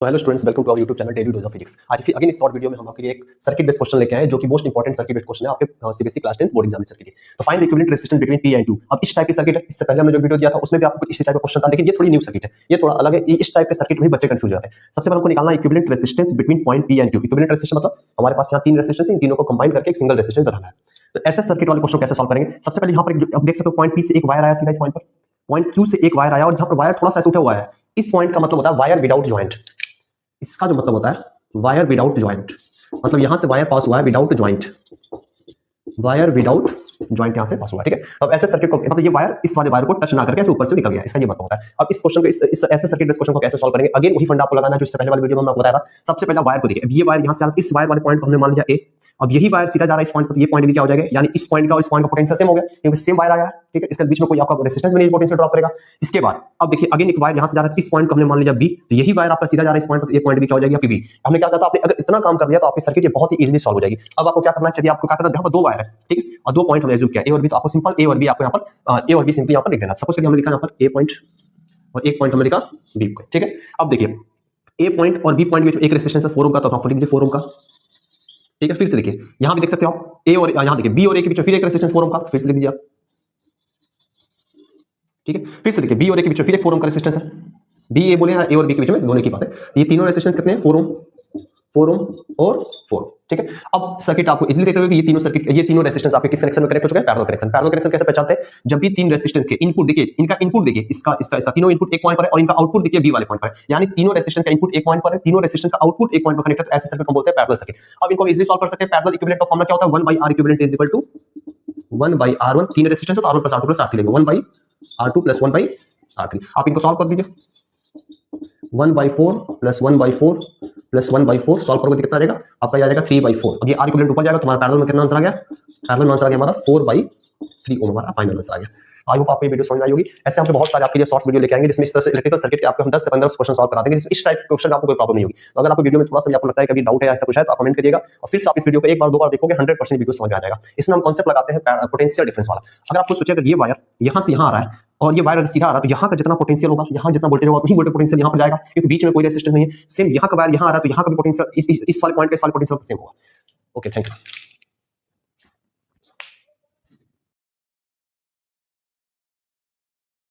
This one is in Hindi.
तो hello students, welcome to our YouTube channel daily dose of physics. आज फिर अगेन इस शॉर्ट वीडियो में हम आपके लिए एक सर्किट बेस्ड क्वेश्चन लेके आए हैं जो कि most important circuit based question है आपके सीबीएसई क्लास 10 बोर्ड एग्जामिनेशन के लिए। तो find the equivalent resistance between P and Q. अब इस टाइप के सर्किट है, इससे पहले हमने जो वीडियो दिया था उसमें भी आपको इसी टाइप का क्वेश्चन था, लेकिन ये थोड़ी न्यू सर्किट है, ये थोड़ा अलग है। इस टाइप के सर्किट में बच्चे कंफ्यूज जाते हैं। सबसे पहले हमको निकालना है equivalent resistance between point P and Q. Equivalent resistance मतलब हमारे पास यहाँ तीन रेजिस्टेंस है, इन तीनों को कंबाइन करके एक सिंगल रेजिस्टेंस बनाना है। तो ऐसे सर्किट वाले क्वेश्चन कैसे सॉल्व करेंगे? सबसे पहले यहाँ पर अब देख सकते हो पॉइंट पी से एक वायर आया सीधा इस पॉइंट पर, पॉइंट क्यू से एक वायर आया और यहाँ पर वायर थोड़ा सा उठा हुआ है। इस पॉइंट का मतलब होता है वायर विदाउट ज्वाइंट। इसका जो मतलब होता है वायर विदाउट ज्वाइंट, मतलब यहां से वायर पास हुआ है without joint, wire without joint यहां से पास हुआ है। ठीक है, अब ऐसे सर्किट को मतलब ये वायर इस वाले वायर को टच ना करके ऐसे ऊपर से निकल गया, इसका ये मतलब होता है। अब इस क्वेश्चन को इस ऐसे सर्किट बेस्ड क्वेश्चन को कैसे सॉल्व करेंगे? अगेन वही फंडा आपको लगाना है जो इससे पहले वाले वीडियो में मैं आपको बताया था। सबसे पहले वायर को देखिए, अब ये वायर यहां से इस वायर वाले पॉइंट को हमने मान लिया ए, अब यही वायर सीधा जा रहा है इस पॉइंट पर, ये पॉइंट भी क्या हो जाएगा, यानी इस पॉइंट का और इस पॉइंट का पोटेंशियल सेम हो गया क्योंकि सेम वायर आया है। ठीक है, इसके बीच में कोई आपका रेजिस्टेंस भी नहीं, पोटेंशियल ड्रॉप करेगा। इसके बाद अब देखिए अगेन एक वायर यहां से जा रहा है, इस पॉइंट को हमने मान लिया बी, तो यही वायर आपका सीधा जा रहा है इस पॉइंट पर, ये पॉइंट भी क्या हो जाएगी आपकी बी। हमने क्या कहा था, आपने अगर इतना काम कर लिया तो आपकी सर्किट ये बहुत ही इजीली सॉल्व हो जाएगी। अब आपको क्या करना चाहिए, आपको क्या करना है, यहाँ पर दो वायर है, ठीक है, और दो पॉइंट हमने एज्यूम किया ए और बी, तो आपको सिंपल ए और बी आपको यहाँ पर ए और बी सिंपली यहाँ पर लिख देना। सपोज हमने लिखा यहाँ पर ए पॉइंट और एक पॉइंट हमने लिखा बी पॉइंट। ठीक है, अब देखिए ए पॉइंट और बी पॉइंट के बीच में एक रेजिस्टेंस है 4 ओम का, तो आप लिख दीजिए 4 ओम का। ठीक है, फिर से देखिए यहां भी देख सकते हो आप ए और यहां देखिए बी और ए के बीच में फिर एक रेजिस्टेंस 4 ओम का, फिर से लिख दीजिए आप। ठीक है, फिर से देखिए बी और ए के बीच में फिर एक 4 ओम का रेजिस्टेंस है। बी ए बोले ए और बी के बीच में दोनों की बात है। ये तीनों रेजिस्टेंस कितने हैं? 4 ओम, 4 ओम और 4 ओम। ठीक है, अब सर्किट आपको इजीली देखते हो कि ये तीनों सर्किट, ये तीनों रेजिस्टेंस आपके किस कनेक्शन में कनेक्ट हो चुके हैं? Parallel connection. पैरेलल कनेक्शन कैसे पहचानते हैं? जब भी तीन रेजिस्टेंस के इनपुट देखिए, इनका इनपुट देखिए, इसका इसका इसका तीनों इनपुट एक पॉइंट पर है और इनका आउटपुट देखिए बी वाले पॉइंट पर है, यानी तीनों रेजिस्टेंस का इनपुट एक पॉइंट पर है, तीनों रेजिस्टेंस का आउटपुट एक पॉइंट पर कनेक्टेड, ऐसे सर्किट को बोलते हैं पैरेलल सर्किट। अब इनको इजीली सॉल्व कर सकते हैं। पैरेलल इक्विवेलेंट का फॉर्मूला क्या होता है? 1/R equivalent is equal to 1/R1, तीन रेजिस्टेंस है तो R1 + R2 + R3 लेंगे, 1/R2 + 1/R3। आप इनको सॉल्व कर दीजिए, 1/4 + 1/4 + 1/4 सॉल्व करोगे कितना आ जाएगा आपका? आ जाएगा 3/4। अब ये R इक्विवेलेंट ऊपर जाएगा, तुम्हारा पैरेलल में कितना आंसर आ गया? पैरेलल में आंसर आ गया हमारा 4/3 ओम, हमारा फाइनल आंसर आ गया। आई होप आपको ये वीडियो समझ आई होगी। ऐसे हम बहुत सारे आपके लिए शॉर्ट्स वीडियो लेके आएंगे जिसमें इस तरह से इलेक्ट्रिकल सर्किट के आपको हम 10 से 15 क्वेश्चन सॉल्व करा देंगे, जिसमें इस टाइप के क्वेश्चन आपको कोई प्रॉब्लम नहीं होगी। तो अगर आपको वीडियो में थोड़ा सा भी आपको लगता है कि डाउट है, ऐसा कुछ है, तो आप कमेंट करिएगा और फिर से आप इस वीडियो को एक बार दो बार देखोगे, 100% वीडियो समझ में आ जाएगा। इसमें हम कॉन्सेप्ट लगाते हैं पोटेंशियल डिफरेंस वाला। अगर आपको सोचिए अगर ये वायर यहां से यहां आ रहा है और ये वायर अगर सीधा आ रहा है, तो यहाँ का जितना पोटेंशियल होगा, यहाँ जितना वोल्टेज होगा, वही वोल्टेज पोटेंशियल यहाँ पर जाएगा क्योंकि बीच में कोई रेजिस्टेंस नहीं है। सेम यहाँ का वायर यहाँ आ रहा है तो यहाँ का भी पोटेंशियल इस वाले पॉइंट पे इस वाले पोटेंशियल सेम होगा। Okay, thank you.